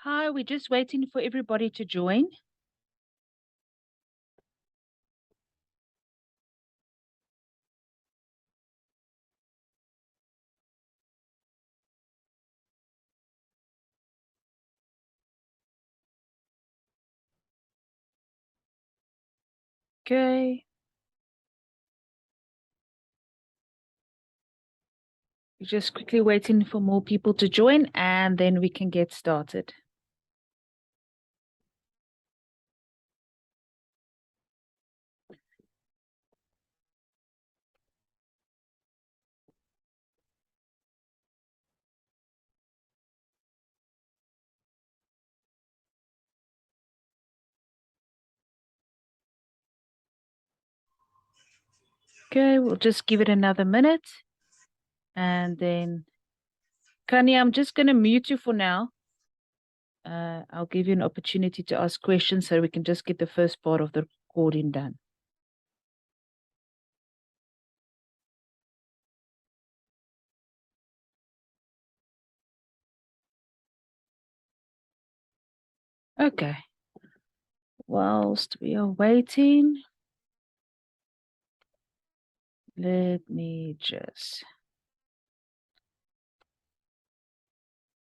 Hi, we're just waiting for everybody to join. Okay. We're just quickly waiting for more people to join and then we can get started. Okay, we'll just give it another minute. And then, Kanye, I'm just going to mute you for now. I'll give you an opportunity to ask questions so we can just get the first part of the recording done. Okay. Whilst we are waiting, let me just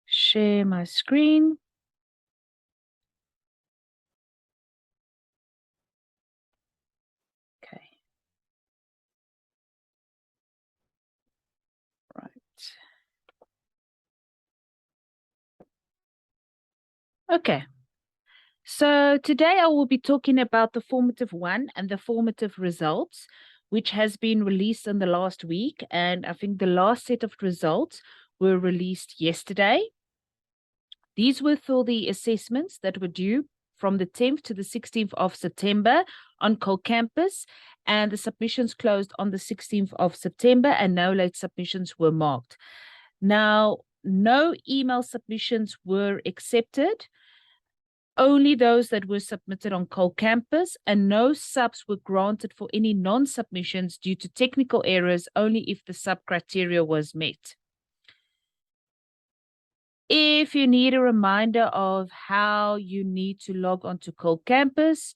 share my screen. Okay. Right. Okay. So today I will be talking about the formative one and the formative results, which has been released in the last week. And I think the last set of results were released yesterday. These were for the assessments that were due from the 10th to the 16th of September on Cole campus, and the submissions closed on the 16th of September, and no late submissions were marked. Now, no email submissions were accepted, only those that were submitted on Cole campus, and no subs were granted for any non-submissions due to technical errors, only if the sub criteria was met. If you need a reminder of how you need to log onto Cole campus,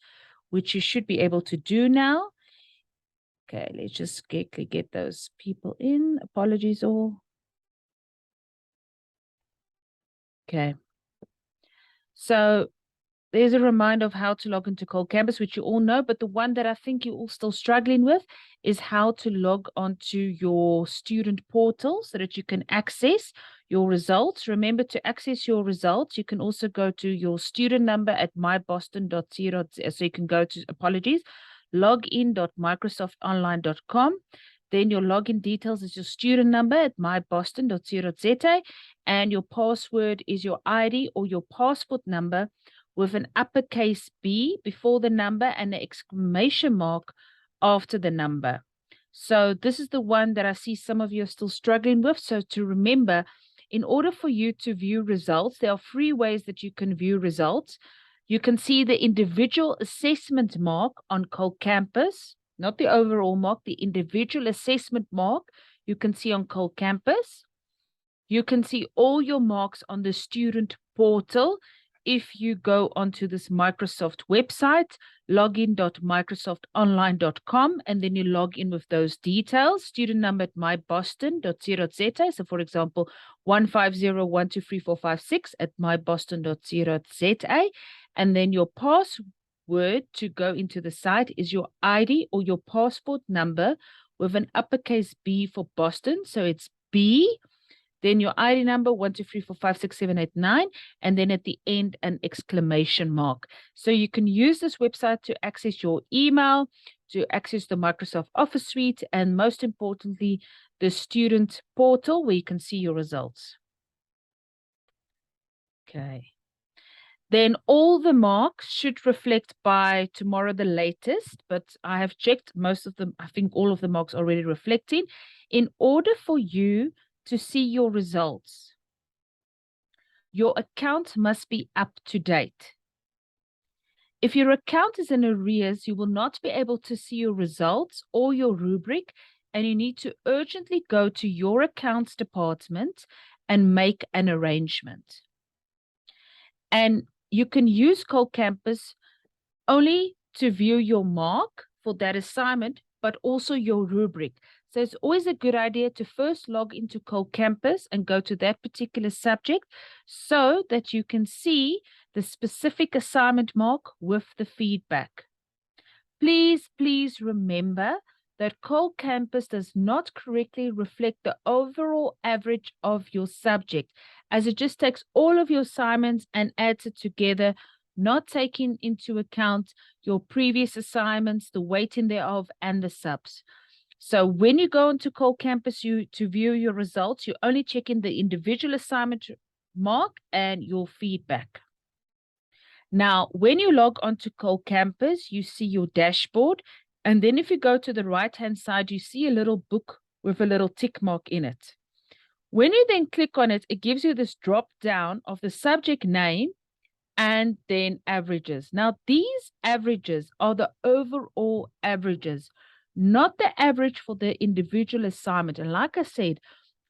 which you should be able to do now. Okay, let's just quickly get those people in. Apologies all. Okay. So there's a reminder of how to log into Cole campus, which you all know, but the one that I think you're all still struggling with is how to log onto your student portal so that you can access your results. Remember, to access your results, you can also go to your student number at myboston.co. So you can go to, login.microsoftonline.com. Then your login details is your student number at myboston.co.za, and your password is your ID or your passport number with an uppercase B before the number and an exclamation mark after the number. So this is the one that I see some of you are still struggling with. So to remember, in order for you to view results, there are 3 ways that you can view results. You can see the individual assessment mark on Cole campus, not the overall mark, the individual assessment mark you can see on Cole campus. You can see all your marks on the student portal. If you go onto this Microsoft website, login.microsoftonline.com, and then you log in with those details, student number at myboston.co.za. So for example, 150123456 at myboston.co.za. And then your password to go into the site is your ID or your passport number with an uppercase B for Boston. So it's B, then your ID number, 123456789, and then at the end, an exclamation mark. So you can use this website to access your email, to access the Microsoft Office suite, and most importantly, the student portal where you can see your results. Okay. Then all the marks should reflect by tomorrow the latest, but I have checked most of them. I think all of the marks already reflecting. In order for you to see your results, your account must be up to date. If your account is in arrears, you will not be able to see your results or your rubric, and you need to urgently go to your accounts department and make an arrangement. And you can use CoCampus only to view your mark for that assignment, but also your rubric. So it's always a good idea to first log into CoCampus and go to that particular subject so that you can see the specific assignment mark with the feedback. Please remember that CoCampus does not correctly reflect the overall average of your subject, as it just takes all of your assignments and adds it together, not taking into account your previous assignments, the weighting thereof, and the subs. So when you go into CoCampus to view your results, you only check in the individual assignment mark and your feedback. Now, when you log onto CoCampus, you see your dashboard. And then if you go to the right-hand side, you see a little book with a little tick mark in it. When you then click on it, it gives you this drop down of the subject name and then averages. Now, these averages are the overall averages, not the average for the individual assignment. And like I said,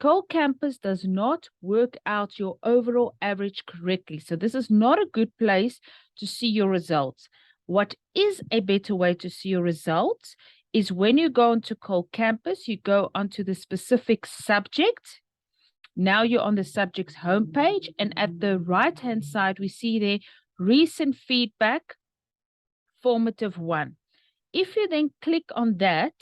CoCampus does not work out your overall average correctly. So this is not a good place to see your results. What is a better way to see your results is when you go into CoCampus, you go onto the specific subject. Now you're on the subject's homepage, and at the right-hand side, we see there recent feedback, formative 1. If you then click on that,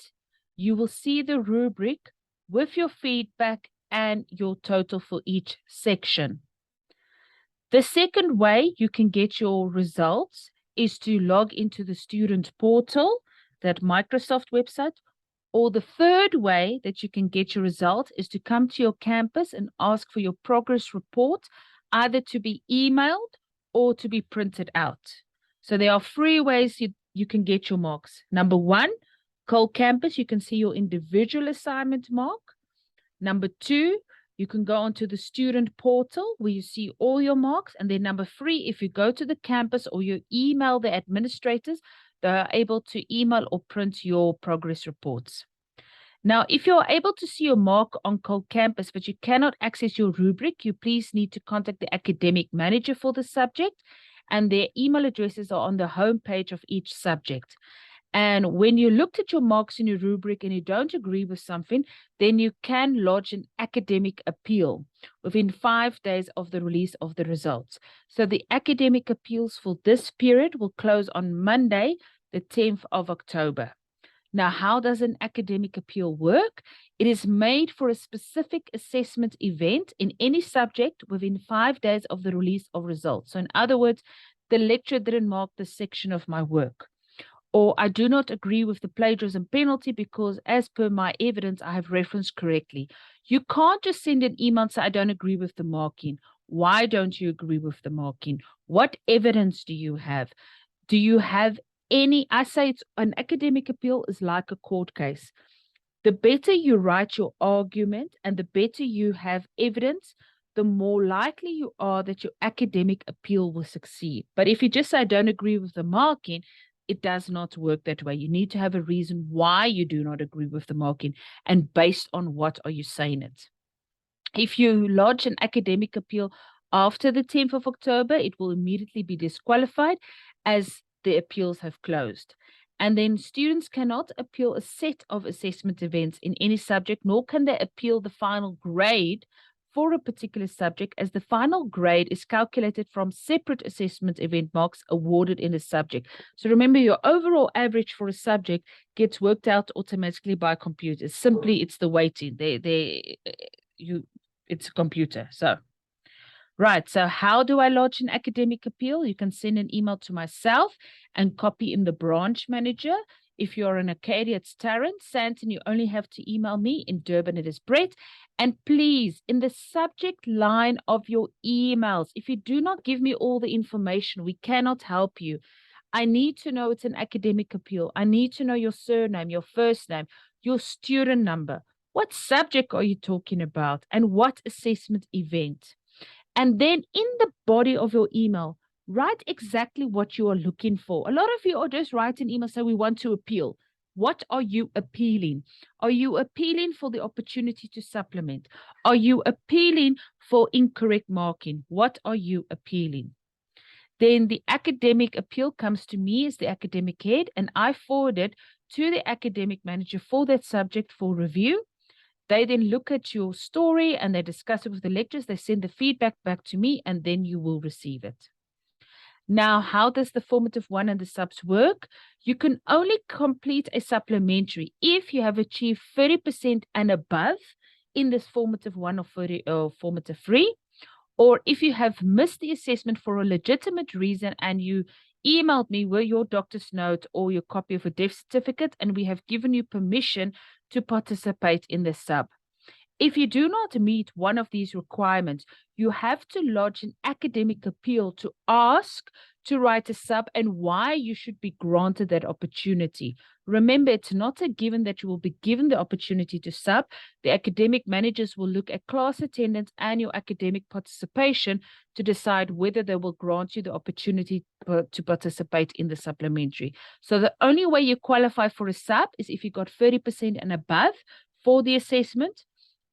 you will see the rubric with your feedback and your total for each section. The second way you can get your results is to log into the student portal, that Microsoft website. Or the third way that you can get your result is to come to your campus and ask for your progress report, either to be emailed or to be printed out. So there are 3 ways you can get your marks. Number 1, CoCampus, you can see your individual assignment mark. Number 2, you can go onto the student portal where you see all your marks. And then number 3, if you go to the campus or you email the administrators, they are able to email or print your progress reports. Now, if you're able to see your mark on CoCampus, but you cannot access your rubric, you please need to contact the academic manager for the subject, and their email addresses are on the homepage of each subject. And when you looked at your marks in your rubric and you don't agree with something, then you can lodge an academic appeal within 5 days of the release of the results. So the academic appeals for this period will close on Monday, the 10th of October. Now, how does an academic appeal work? It is made for a specific assessment event in any subject within 5 days of the release of results. So in other words, the lecturer didn't mark this section of my work. Or I do not agree with the plagiarism penalty because as per my evidence, I have referenced correctly. You can't just send an email and say, I don't agree with the marking. Why don't you agree with the marking? What evidence do you have? Do you have any? I say it's an academic appeal is like a court case. The better you write your argument and the better you have evidence, the more likely you are that your academic appeal will succeed. But if you just say, I don't agree with the marking, it does not work that way. You need to have a reason why you do not agree with the marking, and based on what are you saying it. If you lodge an academic appeal after the 10th of October, it will immediately be disqualified as the appeals have closed. And then students cannot appeal a set of assessment events in any subject, nor can they appeal the final grade for a particular subject, as the final grade is calculated from separate assessment event marks awarded in a subject. So remember, your overall average for a subject gets worked out automatically by computers. Simply, it's the weighting. It's a computer. So, right. So how do I lodge an academic appeal? You can send an email to myself and copy in the branch manager. If you're in Acadia, it's Tarrant. Santon, you only have to email me. In Durban, it is Brett. And please, in the subject line of your emails, if you do not give me all the information, we cannot help you. I need to know it's an academic appeal. I need to know your surname, your first name, your student number. What subject are you talking about? And what assessment event? And then in the body of your email, write exactly what you are looking for. A lot of you are just writing email saying we want to appeal. What are you appealing? Are you appealing for the opportunity to supplement? Are you appealing for incorrect marking? What are you appealing? Then the academic appeal comes to me as the academic head, and I forward it to the academic manager for that subject for review. They then look at your story and they discuss it with the lecturers. They send the feedback back to me, and then you will receive it. Now, how does the formative one and the subs work? You can only complete a supplementary if you have achieved 30% and above in this formative one or formative 3, or if you have missed the assessment for a legitimate reason and you emailed me with your doctor's note or your copy of a death certificate, and we have given you permission to participate in the sub. If you do not meet one of these requirements, you have to lodge an academic appeal to ask to write a sub and why you should be granted that opportunity. Remember, it's not a given that you will be given the opportunity to sub. The academic managers will look at class attendance and your academic participation to decide whether they will grant you the opportunity to participate in the supplementary. So the only way you qualify for a sub is if you got 30% and above for the assessment.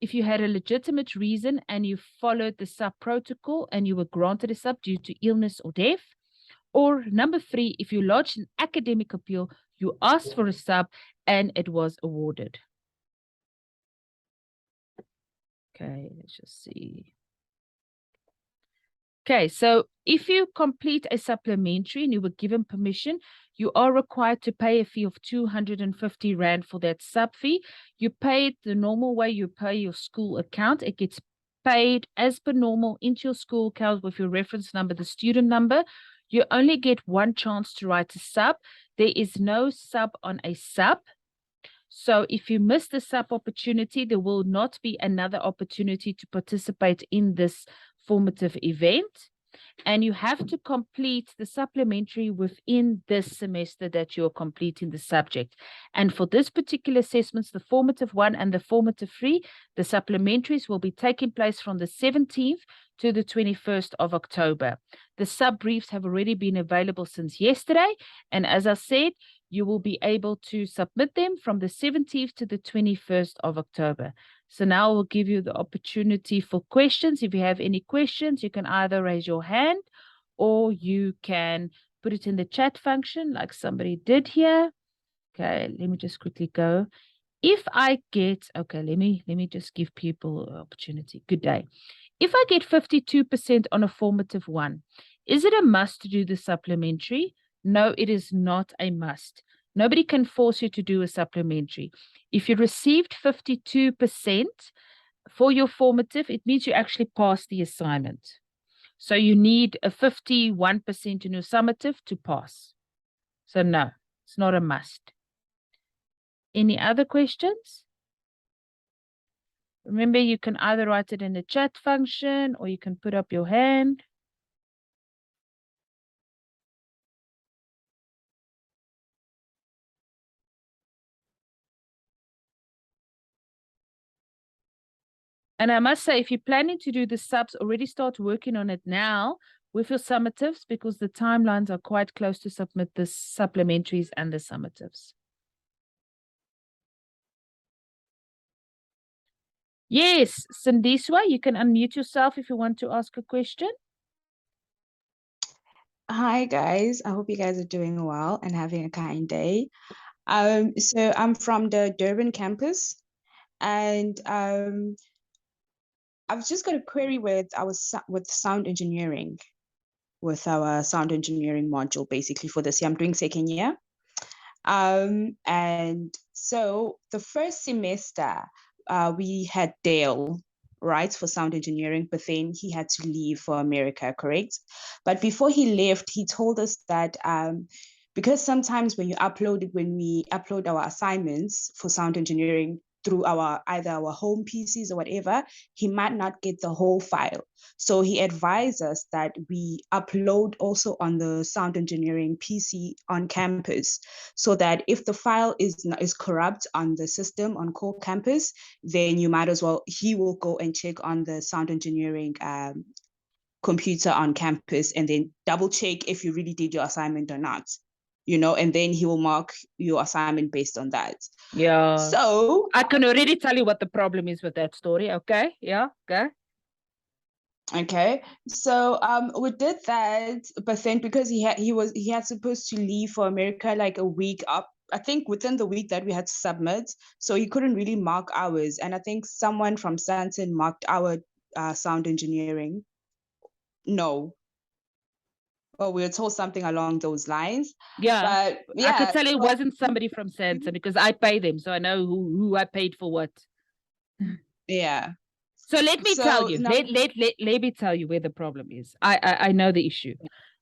If you had a legitimate reason and you followed the sub protocol and you were granted a sub due to illness or death. Or number 3, if you lodged an academic appeal, you asked for a sub and it was awarded. Okay, let's just see. Okay, so if you complete a supplementary and you were given permission, you are required to pay a fee of 250 Rand for that sub fee. You pay it the normal way you pay your school account. It gets paid as per normal into your school account with your reference number, the student number. You only get one chance to write a sub. There is no sub on a sub. So if you miss the sub opportunity, there will not be another opportunity to participate in this formative event. And you have to complete the supplementary within this semester that you're completing the subject. And for this particular assessments, the formative 1 and the formative 3, the supplementaries will be taking place from the 17th to the 21st of October. The sub briefs have already been available since yesterday. And as I said, you will be able to submit them from the 17th to the 21st of October. So now we'll give you the opportunity for questions. If you have any questions, you can either raise your hand or you can put it in the chat function like somebody did here. Okay, let me just quickly go. If I get, okay, let me just give people an opportunity. Good day. If I get 52% on a formative 1, is it a must to do the supplementary? No, it is not a must. Nobody can force you to do a supplementary. If you received 52% for your formative, it means you actually passed the assignment. So you need a 51% in your summative to pass. So no, it's not a must. Any other questions? Remember, you can either write it in the chat function or you can put up your hand. And I must say, if you're planning to do the subs, already start working on it now with your summatives because the timelines are quite close to submit the supplementaries and the summatives. Yes, Sindiswa, you can unmute yourself if you want to ask a question. Hi, guys. I hope you guys are doing well and having a kind day. So I'm from the Durban campus, and I've just got a query with sound engineering, with our sound engineering module, basically for this year. I'm doing second year. And so the first semester, we had Dale, right, for sound engineering, but then he had to leave for America, correct? But before he left, he told us that because sometimes when we upload our assignments for sound engineering through either our home PCs or whatever, he might not get the whole file. So he advised us that we upload also on the sound engineering PC on campus, so that if the file is corrupt on the system on core campus, then you might as well, he will go and check on the sound engineering computer on campus and then double check if you really did your assignment or not. And then he will mark your assignment based on that. Yeah. So I can already tell you what the problem is with that story. Okay. Yeah. Okay. Okay, so we did that, but then because he had supposed to leave for America like a week up, I think within the week that we had to submit, so he couldn't really mark ours, and I think someone from Santon marked our sound engineering. No, or we were told something along those lines. Yeah, But I could yeah, tell it so wasn't somebody from Sanson because I pay them, so I know who I paid for what. yeah, So let me tell so you, now let me tell you where the problem is. I know the issue.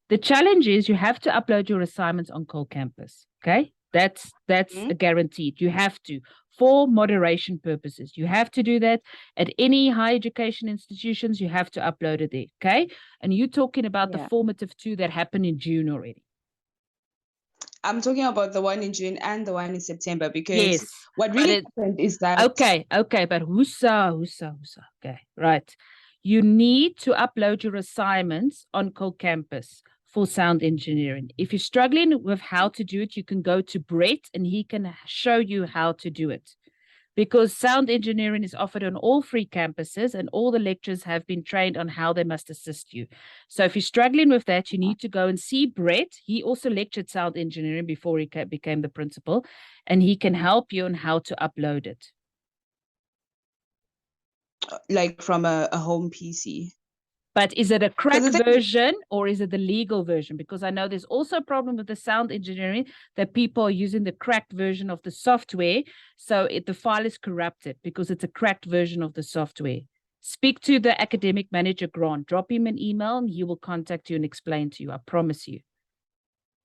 The challenge is you have to upload your assignments on Cole Campus. Okay, that's a guaranteed. You have to for moderation purposes. You have to do that at any higher education institutions. You have to upload it there. Okay, and you're talking about the yeah. formative two that happened in June already. I'm talking about the one in June and the one in September because Yes, what but really happened is that okay, but husa. Okay, right. You need to upload your assignments on Cole Campus for sound engineering. If you're struggling with how to do it, you can go to Brett and he can show you how to do it. Because sound engineering is offered on all three campuses and all the lecturers have been trained on how they must assist you. So if you're struggling with that, you need to go and see Brett. He also lectured sound engineering before he became the principal, and he can help you on how to upload it. like from a home PC. But is it a Because crack the thing, version or is it the legal version? Because I know there's also a problem with the sound engineering that people are using the cracked version of the software. So the file is corrupted because it's a cracked version of the software. Speak to the academic manager, Grant. Drop him an email and he will contact you and explain to you. I promise you.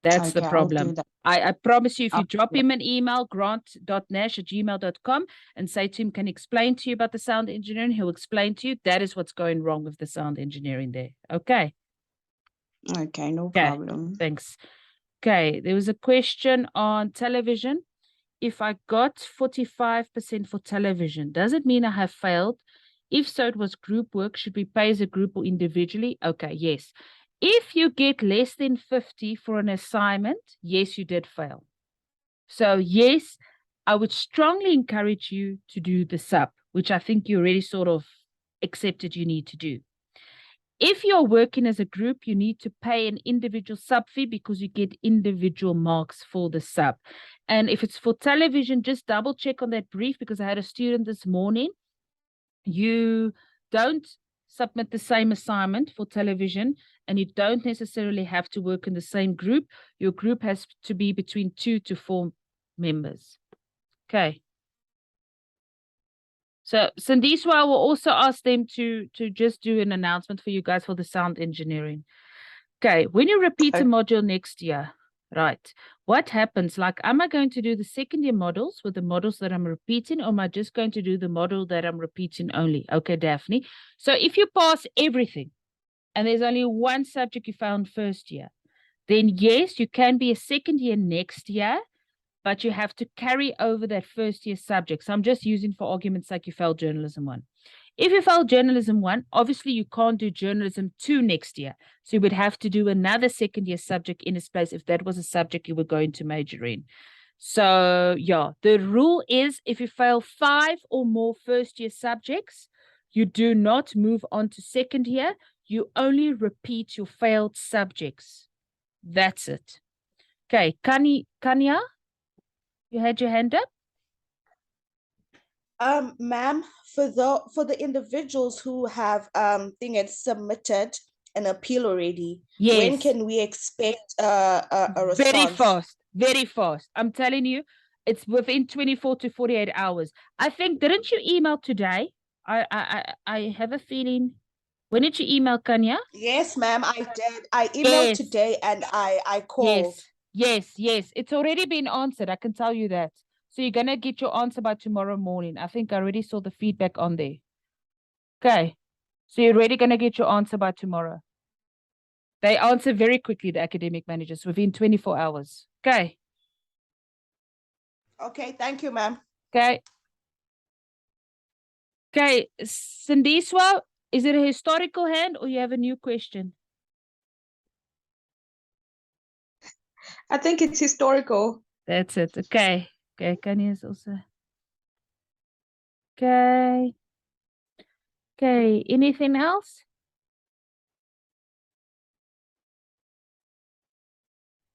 That's the okay, I'll do problem. that. I promise you, if you I'll drop him an email, grant.nash@gmail.com, and say to him, can explain to you about the sound engineering, he'll explain to you. That is what's going wrong with the sound engineering there. Okay. Okay, no Okay. problem. Thanks. Okay. There was a question on television. If I got 45% for television, does it mean I have failed? If so, it was group work. Should we pay as a group or individually? Okay, yes. If you get less than 50 for an assignment, yes, you did fail. So, yes, I would strongly encourage you to do the sub, which I think you already sort of accepted you need to do. If you're working as a group, you need to pay an individual sub fee because you get individual marks for the sub. And if it's for television, just double check on that brief because I had a student this morning. You don't submit the same assignment for television and you don't necessarily have to work in the same group. Your group has to be between 2 to 4 members. Okay. So Sandiswa will also ask them to just do an announcement for you guys for the sound engineering. Okay, when you repeat a module next year, right, what happens? Like, am I going to do the second year models with the models that I'm repeating, or am I just going to do the model that I'm repeating only? Okay, Daphne. So if you pass everything and there's only one subject you found first year, then yes, you can be a second year next year, but you have to carry over that first year subject. So I'm just using for argument's sake, you failed journalism 1. If you failed journalism 1, obviously you can't do journalism 2 next year. So you would have to do another second year subject in its place if that was a subject you were going to major in. So yeah, the rule is if you fail 5 or more first year subjects, you do not move on to second year. You only repeat your failed subjects. That's it. Okay, Kanya, you had your hand up? Ma'am, for the individuals who have thing it submitted an appeal already, when Yes. can we expect a response? Very fast. I'm telling you, it's within 24 to 48 hours. I think, didn't you email today? I have a feeling. When did you email Kanya? Yes, ma'am, I did. I emailed Yes. today and I called. Yes. It's already been answered. I can tell you that. So you're gonna get your answer by tomorrow morning. I think I already saw the feedback on there. Okay. So you're already gonna get your answer by tomorrow. They answer very quickly, the academic managers, within 24 hours. Okay. Okay, thank you, ma'am. Okay. Okay. Sindiswa, is it a historical hand or you have a new question? I think it's historical. That's it. Okay. Okay. Kanya's also. Okay. Okay. Anything else?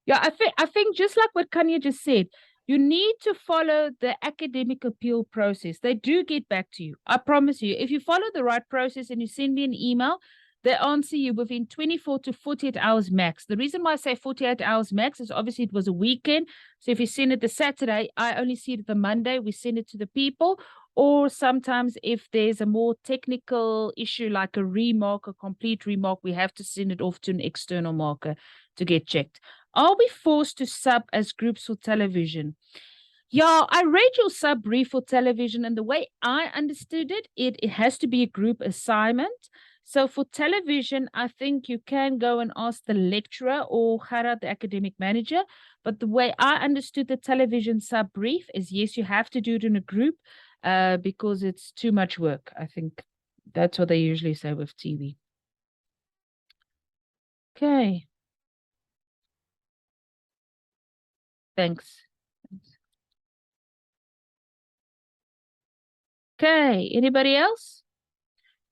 Yeah, I think just like what Kanya just said, you need to follow the academic appeal process. They do get back to you. I promise you. If you follow the right process and you send me an email, they answer you within 24 to 48 hours max. The reason why I say 48 hours max is obviously it was a weekend. So if you send it the Saturday, I only see it the Monday. We send it to the people. Or sometimes if there's a more technical issue like a remark, a complete remark, we have to send it off to an external marker to get checked. Are we forced to sub as groups for television? Yeah, I read your sub brief for television, and the way I understood it, it has to be a group assignment. So for television, I think you can go and ask the lecturer or Gerard, the academic manager. But the way I understood the television sub brief is yes, you have to do it in a group because it's too much work. I think that's what they usually say with TV. Okay. Thanks. Okay, anybody else?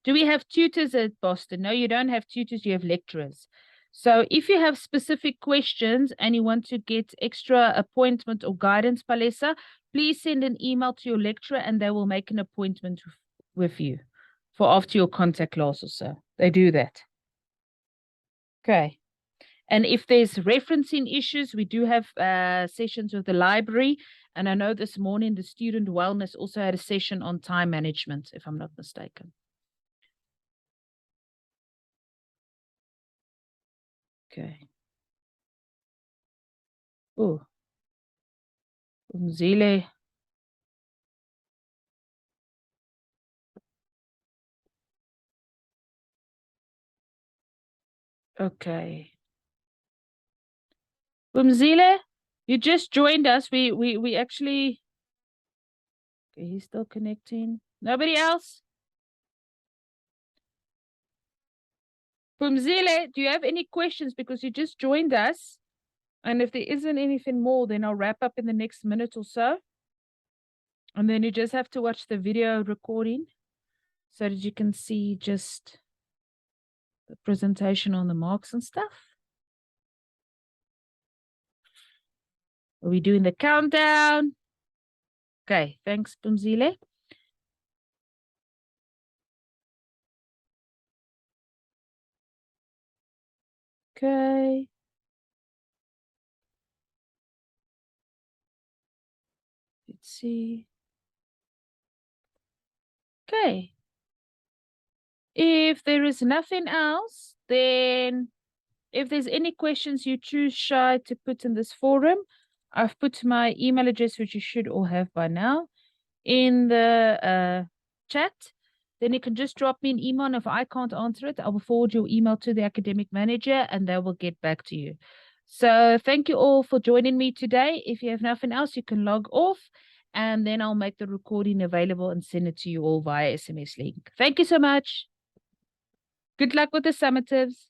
Do we have tutors at Boston? No, you don't have tutors, you have lecturers. So if you have specific questions and you want to get extra appointment or guidance, Palesa, please send an email to your lecturer and they will make an appointment with you for after your contact class or so. They do that. Okay. And if there's referencing issues, we do have sessions with the library. And I know this morning the student wellness also had a session on time management, if I'm not mistaken. Okay. Oh, Zile. Okay. Zile, you just joined us. We actually. Okay, he's still connecting. Nobody else? Zile, do you have any questions? Because you just joined us. And if there isn't anything more, then I'll wrap up in the next minute or so. And then you just have to watch the video recording so that you can see just the presentation on the marks and stuff. Are we doing the countdown? Okay, thanks, Pumzile. Okay. Let's see. Okay. If there is nothing else, then if there's any questions you choose shy to put in this forum, I've put my email address, which you should all have by now, in the chat. Then you can just drop me an email, and if I can't answer it, I will forward your email to the academic manager, and they will get back to you. So thank you all for joining me today. If you have nothing else, you can log off, and then I'll make the recording available and send it to you all via SMS link. Thank you so much. Good luck with the summatives.